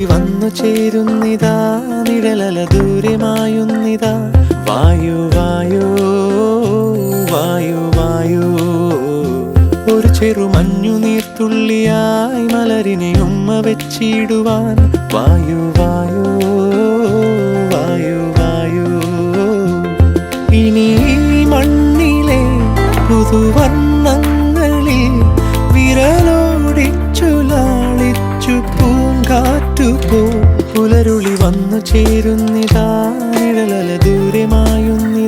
വന്നു ചേരുന്നിതാ നിഴലല ദൂരമായുന്നിതാ വായു വായു വായു വായു ഒരു ചെറു മഞ്ഞു നീർത്തുള്ളിയായി മലരിനെ ഉമ്മ വെച്ചിടുവാൻ വായു വായു വായു വായു ഇനി മണ്ണിലെ പുതുവർണ്ണങ്ങളിൽ വിരലോടിച്ചു ലാളിച്ചു പൂങ്കാറ്റുപോ പുലരുളി വന്നു ചേരുന്നിതാ നിഴലല ദൂരമായുന്നി